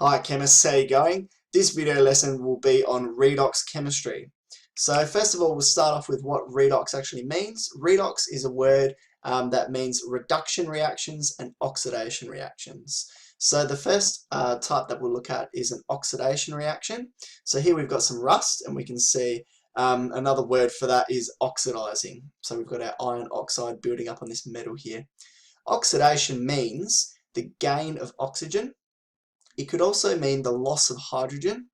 Hi chemists, how you going? This video lesson will be on redox chemistry. So first of all, we'll start off with what redox actually means. Redox is a word that means reduction reactions and oxidation reactions. So the first type that we'll look at is an oxidation reaction. So here we've got some rust and we can see another word for that is oxidizing. So we've got our iron oxide building up on this metal here. Oxidation means the gain of oxygen. It could also mean the loss of hydrogen,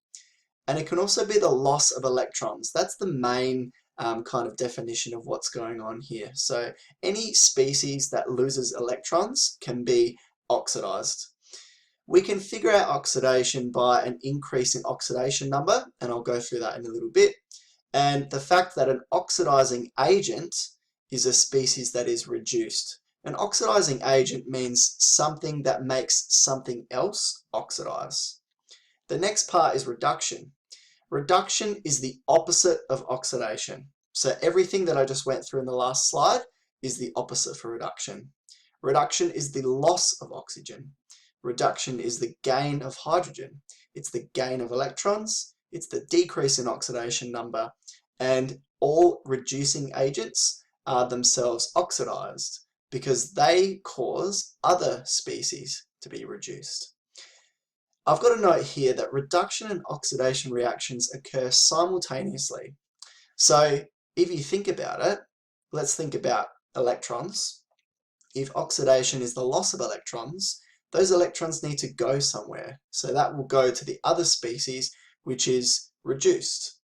and it can also be the loss of electrons. That's the main kind of definition of what's going on here. So any species that loses electrons can be oxidized. We can figure out oxidation by an increase in oxidation number, and I'll go through that in a little bit. And the fact that an oxidizing agent is a species that is reduced. An oxidizing agent means something that makes something else oxidize. The next part is reduction. Reduction is the opposite of oxidation. So everything that I just went through in the last slide is the opposite for reduction. Reduction is the loss of oxygen. Reduction is the gain of hydrogen. It's the gain of electrons. It's the decrease in oxidation number. And all reducing agents are themselves oxidized because they cause other species to be reduced. I've got a note here that reduction and oxidation reactions occur simultaneously. So if you think about it, let's think about electrons. If oxidation is the loss of electrons, those electrons need to go somewhere. So that will go to the other species, which is reduced.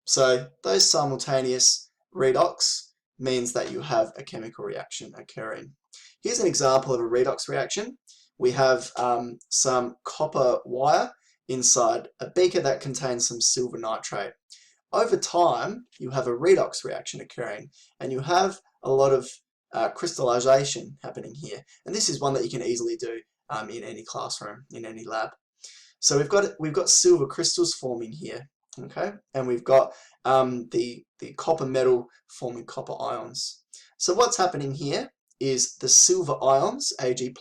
So those simultaneous redox means that you have a chemical reaction occurring. Here's an example of a redox reaction. We have some copper wire inside a beaker that contains some silver nitrate. Over time, you have a redox reaction occurring, and you have a lot of crystallization happening here. And this is one that you can easily do in any classroom, in any lab. So we've got silver crystals forming here, okay, and we've got the copper metal forming copper ions. So what's happening here is the silver ions, Ag+,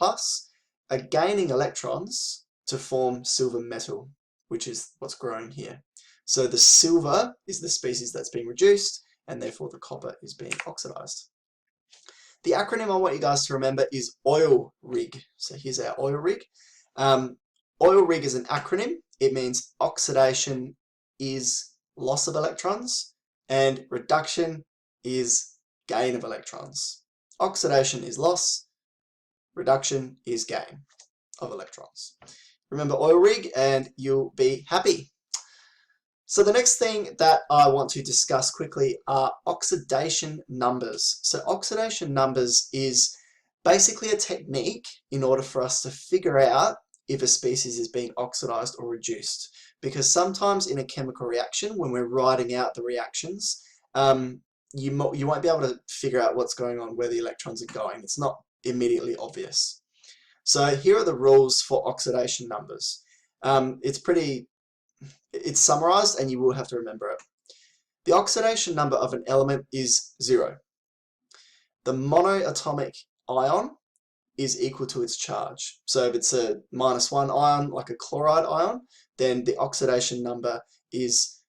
are gaining electrons to form silver metal, which is what's growing here. So the silver is the species that's being reduced, and therefore the copper is being oxidized. The acronym I want you guys to remember is oil rig. So here's our oil rig. Oil rig is an acronym. It means oxidation is loss of electrons and reduction is gain of electrons. Oxidation is loss, reduction is gain of electrons. Remember oil rig and you'll be happy. So the next thing that I want to discuss quickly are oxidation numbers. So oxidation numbers is basically a technique in order for us to figure out if a species is being oxidized or reduced. Because sometimes in a chemical reaction, when we're writing out the reactions, you won't be able to figure out what's going on, where the electrons are going. It's not immediately obvious. So here are the rules for oxidation numbers. It's summarized and you will have to remember it. The oxidation number of an element is 0. The monoatomic ion is equal to its charge. So if it's a -1 ion, like a chloride ion, then the oxidation number is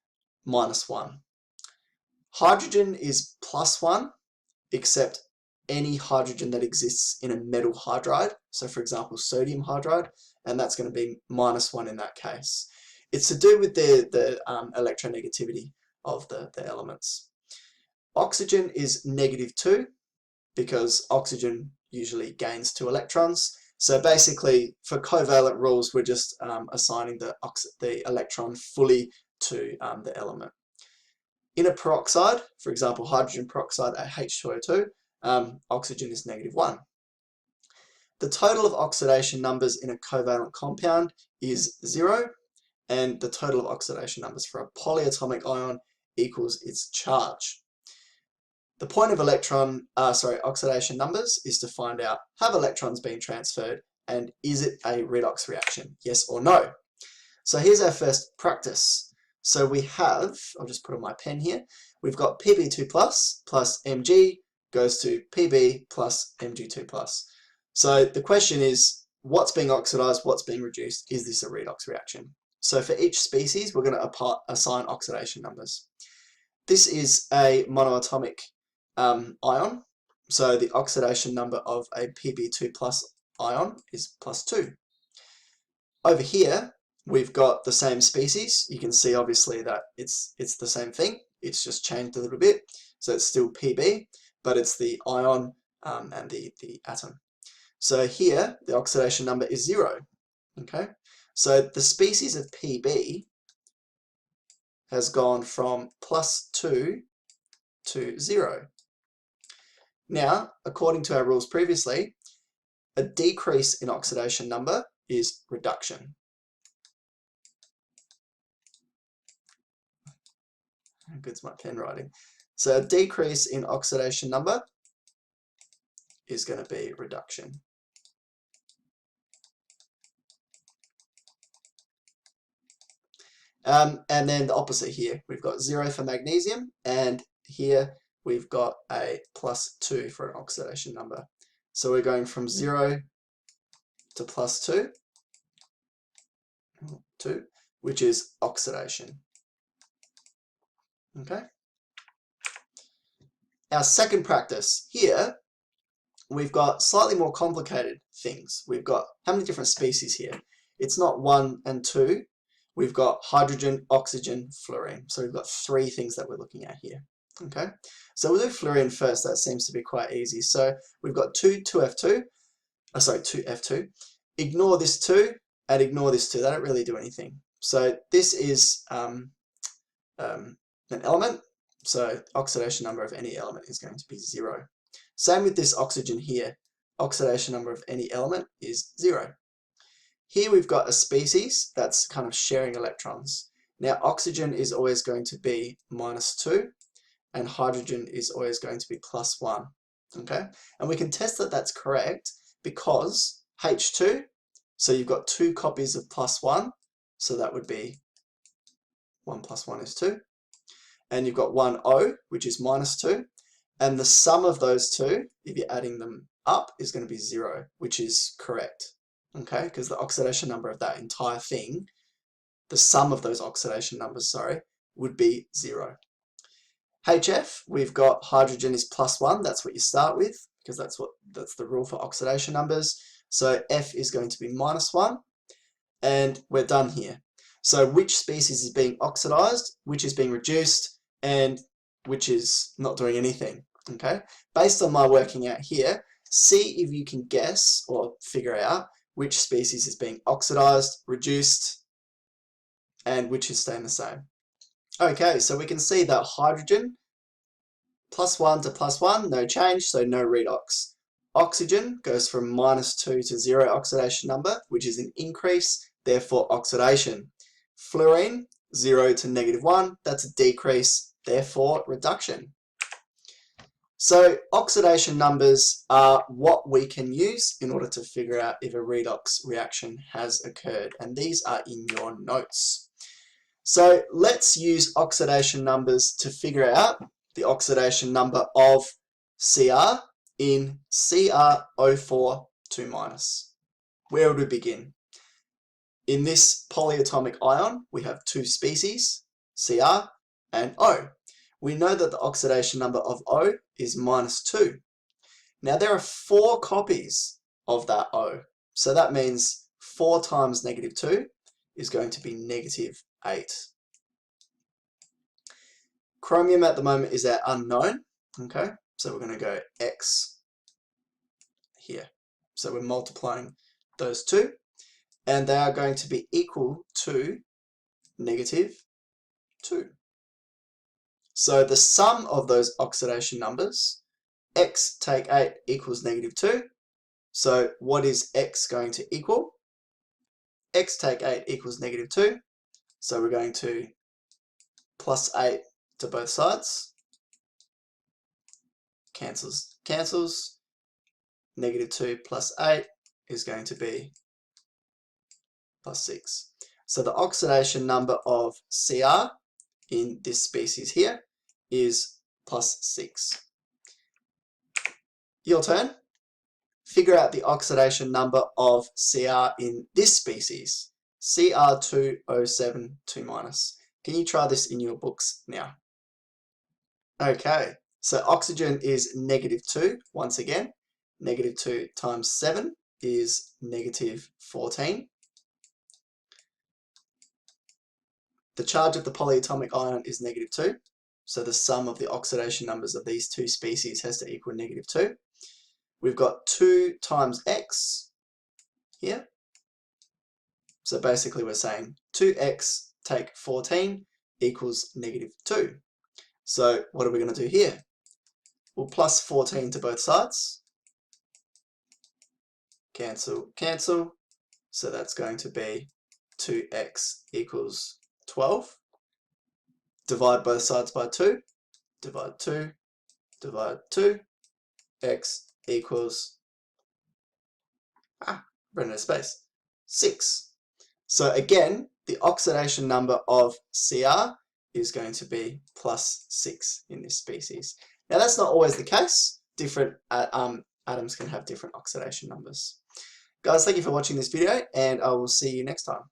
-1. Hydrogen is +1, except any hydrogen that exists in a metal hydride. So for example, sodium hydride, and that's going to be -1 in that case. It's to do with the electronegativity of the elements. Oxygen is -2 because oxygen usually gains 2 electrons. So basically, for covalent rules, we're just assigning the electron fully to the element. In a peroxide, for example, hydrogen peroxide at H2O2, oxygen is -1. The total of oxidation numbers in a covalent compound is 0, and the total of oxidation numbers for a polyatomic ion equals its charge. The point of oxidation numbers is to find out, have electrons been transferred, and is it a redox reaction, yes or no? So here's our first practice. So we have, I'll just put on my pen here, we've got Pb2 plus Mg goes to Pb plus Mg2 plus. So the question is, what's being oxidized, what's being reduced, is this a redox reaction? So for each species, we're going to assign oxidation numbers. This is a monoatomic ion, so the oxidation number of a Pb2 plus ion is +2. Over here, we've got the same species. You can see obviously that it's the same thing. It's just changed a little bit. So it's still Pb, but it's the ion and the atom. So here, the oxidation number is 0. Okay, so the species of Pb has gone from +2 to 0. Now, according to our rules previously, a decrease in oxidation number is reduction. How good's my pen writing? So a decrease in oxidation number is going to be reduction. And then the opposite here, we've got 0 for magnesium, and here we've got a +2 for an oxidation number. So we're going from 0 to +2, which is oxidation. Okay. Our second practice here, we've got slightly more complicated things. We've got how many different species here? It's not 1 and 2. We've got hydrogen, oxygen, fluorine. So we've got 3 things that we're looking at here. Okay, so we'll do fluorine first. That seems to be quite easy. So we've got 2F2. Ignore this 2 and ignore this 2. They don't really do anything. So this is an element. So oxidation number of any element is going to be 0. Same with this oxygen here. Oxidation number of any element is 0. Here we've got a species that's kind of sharing electrons. Now oxygen is always going to be -2 and hydrogen is always going to be +1. Okay, and we can test that that's correct because H2, so you've got 2 copies of +1, so that would be 1 + 1 is 2. And you've got 1 O, which is -2. And the sum of those 2, if you're adding them up, is going to be 0, which is correct. Okay, because the oxidation number of that entire thing, the sum of those oxidation numbers, sorry, would be 0. HF, we've got hydrogen is +1. That's what you start with, because that's the rule for oxidation numbers. So F is going to be -1, and we're done here. So which species is being oxidized, which is being reduced, and which is not doing anything. Okay, based on my working out here, see if you can guess or figure out which species is being oxidized, reduced, and which is staying the same. Okay, so we can see that hydrogen, +1 to +1, no change, so no redox. Oxygen goes from -2 to 0 oxidation number, which is an increase, therefore oxidation. Fluorine, 0 to -1, that's a decrease, therefore reduction. So oxidation numbers are what we can use in order to figure out if a redox reaction has occurred, and these are in your notes. So let's use oxidation numbers to figure out the oxidation number of Cr in CrO4 2-. Where would we begin? In this polyatomic ion, we have 2 species, Cr and O. We know that the oxidation number of O is -2. Now there are 4 copies of that O. So that means 4 times -2 is going to be -8. Chromium at the moment is our unknown. Okay, so we're going to go X here. So we're multiplying those 2, and they are going to be equal to -2. So the sum of those oxidation numbers, X take 8 equals -2. So what is X going to equal? X take 8 equals -2. So we're going to +8 to both sides. Cancels. -2 plus 8 is going to be +6. So the oxidation number of Cr in this species here is +6. Your turn. figure out the oxidation number of Cr in this species, Cr2O7 2-. Can you try this in your books now? Okay, so oxygen is -2 once again. -2 times 7 is -14. The charge of the polyatomic ion is -2. So the sum of the oxidation numbers of these two species has to equal -2. We've got 2 times x here. So basically we're saying 2x take 14 equals -2. So what are we going to do here? We'll plus 14 to both sides. Cancel, cancel. So that's going to be 2x equals 12. Divide both sides by 2. Divide 2. Divide 2. X equals, run out of space, 6. So again, the oxidation number of Cr is going to be +6 in this species. Now that's not always the case. Different atoms can have different oxidation numbers. Guys, thank you for watching this video, and I will see you next time.